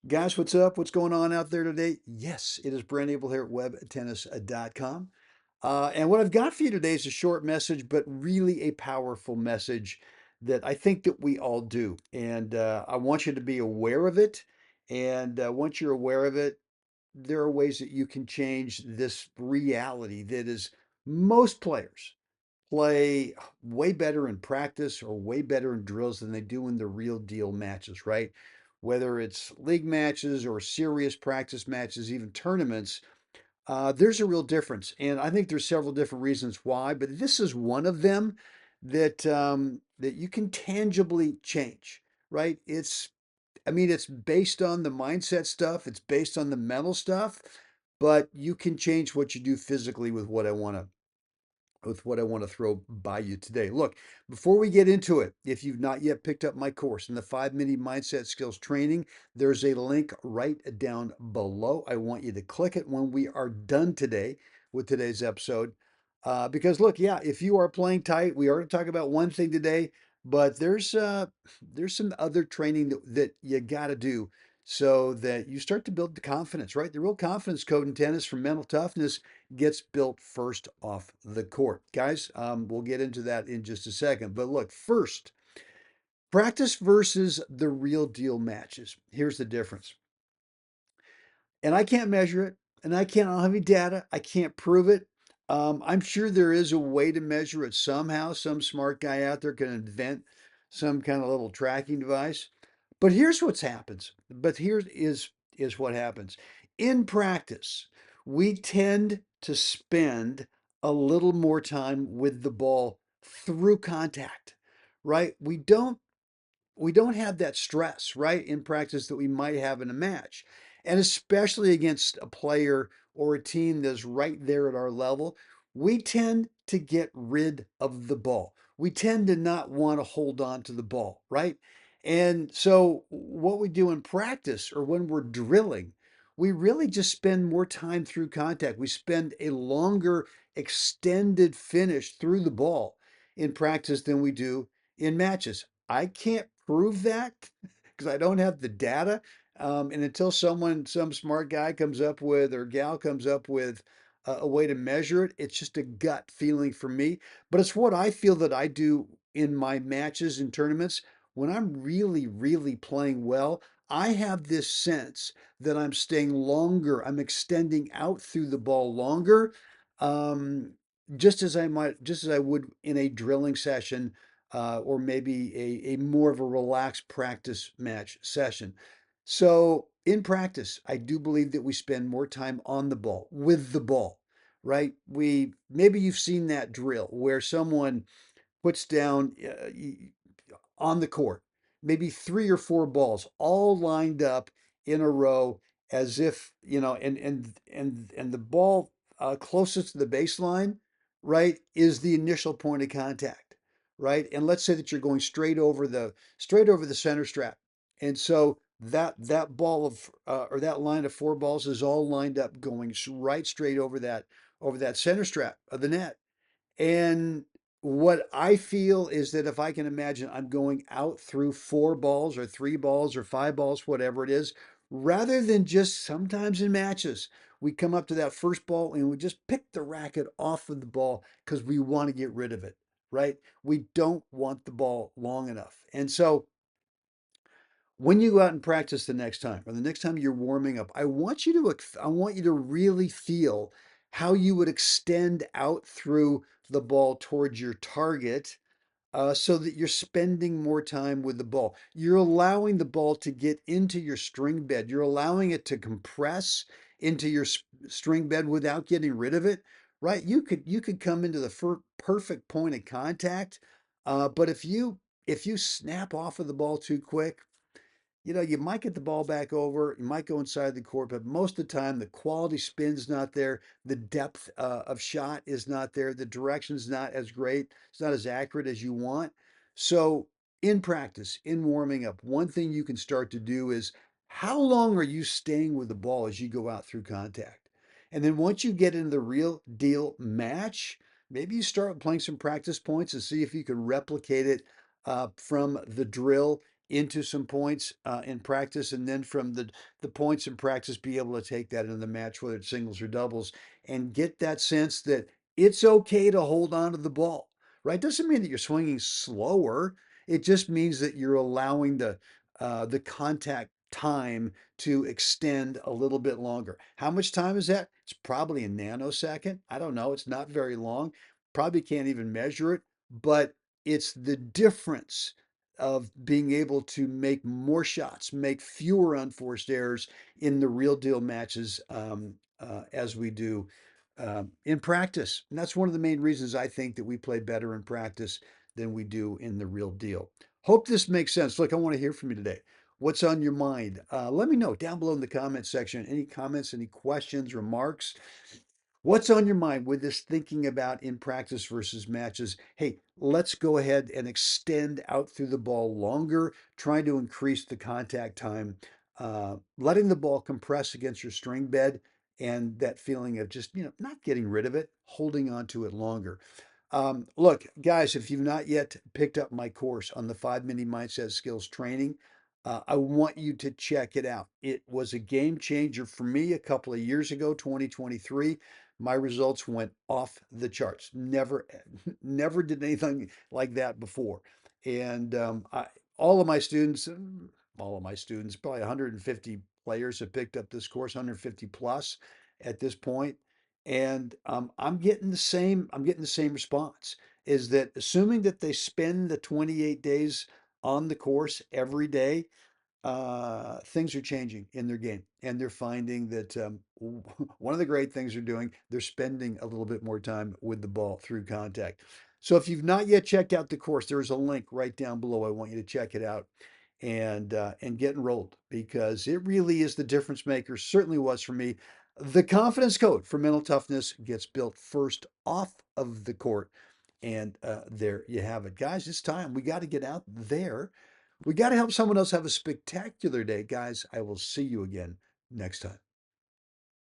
Guys, what's up? What's going on out there today? Yes, it is Brent Abel here at webtennis.com. And what I've got for you today is a short message, but really a powerful message that I think that we all do. And I want you to be aware of it. And once you're aware of it, there are ways that you can change this reality that is most players play way better in practice or way better in drills than they do in the real deal matches, right? Whether it's league matches or serious practice matches, even tournaments, there's a real difference. And I think there's several different reasons why, but this is one of them that you can tangibly change, right? It's based on the mindset stuff, it's based on the mental stuff, but you can change what you do physically with what I want to throw by you today. Look, before we get into it, if you've not yet picked up my course in the 5 minute mindset skills training, there's a link right down below. I want you to click it when we are done today with today's episode. Because look, yeah, if you are playing tight, we are going to talk about one thing today, but there's some other training that you got to do so that you start to build the confidence, right? The real confidence code in tennis from mental toughness gets built first off the court. Guys, we'll get into that in just a second. But look, first, practice versus the real deal matches. Here's the difference. And I can't measure it, and I don't have any data. I can't prove it. I'm sure there is a way to measure it somehow. Some smart guy out there can invent some kind of little tracking device. But here's what's happens. But here is what happens. In practice, we tend to spend a little more time with the ball through contact, right? We don't have that stress, right, in practice that we might have in a match. And especially against a player or a team that's right there at our level, we tend to get rid of the ball. We tend to not want to hold on to the ball, right? And so, what we do in practice or when we're drilling, we really just spend more time through contact. We spend a longer, extended finish through the ball in practice than we do in matches. I can't prove that because I don't have the data. And until some smart guy comes up with or gal comes up with a way to measure it, it's just a gut feeling for me. But it's what I feel that I do in my matches and tournaments. When I'm really, really playing well, I have this sense that I'm staying longer, I'm extending out through the ball longer, um, just as I would in a drilling session or maybe a more of a relaxed practice match session. So in practice, I do believe that we spend more time on the ball, with the ball, right? Maybe you've seen that drill where someone puts down on the court, maybe three or four balls all lined up in a row as if, and the ball closest to the baseline, right, is the initial point of contact, right? And let's say that you're going straight over the center strap. And so that ball of or that line of four balls is all lined up going right straight over that center strap of the net. And what I feel is that if I can imagine I'm going out through four balls or three balls or five balls, whatever it is, rather than just sometimes in matches, we come up to that first ball and we just pick the racket off of the ball because we want to get rid of it, right? We don't want the ball long enough. And so when you go out and practice the next time or the next time you're warming up, I want you to really feel how you would extend out through the ball towards your target so that you're spending more time with the ball. You're allowing the ball to get into your string bed. You're allowing it to compress into your string bed without getting rid of it, right? You could come into the perfect point of contact, but if you snap off of the ball too quick, you might get the ball back over, you might go inside the court, but most of the time the quality spin's not there, the depth of shot is not there, the direction's not as great, it's not as accurate as you want. So, in practice, in warming up, one thing you can start to do is how long are you staying with the ball as you go out through contact? And then once you get into the real deal match, maybe you start playing some practice points and see if you can replicate it from the drill into some points in practice, and then from the points in practice, be able to take that into the match, whether it's singles or doubles, and get that sense that it's okay to hold on to the ball, right? Doesn't mean that you're swinging slower. It just means that you're allowing the contact time to extend a little bit longer. How much time is that? It's probably a nanosecond. I don't know. It's not very long. Probably can't even measure it, but it's the difference of being able to make more shots, make fewer unforced errors in the real deal matches as we do in practice. And that's one of the main reasons I think that we play better in practice than we do in the real deal. Hope this makes sense. Look, I want to hear from you today. What's on your mind? Let me know down below in the comments section. Any comments, any questions, remarks? What's on your mind with this thinking about in practice versus matches? Hey, let's go ahead and extend out through the ball longer, trying to increase the contact time, letting the ball compress against your string bed, and that feeling of just, not getting rid of it, holding on to it longer. Look, guys, if you've not yet picked up my course on the 5 mini mindset skills training, I want you to check it out. It was a game changer for me a couple of years ago, 2023. My results went off the charts. Never, never did anything like that before. And all of my students, all of my students, probably 150 players have picked up this course, 150 plus at this point. And I'm getting the same. I'm getting the same response. Is that assuming that they spend the 28 days on the course every day, things are changing in their game, and they're finding that one of the great things they're doing, they're spending a little bit more time with the ball through contact. So if you've not yet checked out the course, there's a link right down below. I want you to check it out and get enrolled because it really is the difference maker. Certainly was for me. The confidence code for mental toughness gets built first off of the court. And there you have it. Guys, it's time. We got to get out there. We got to help someone else have a spectacular day. Guys, I will see you again next time.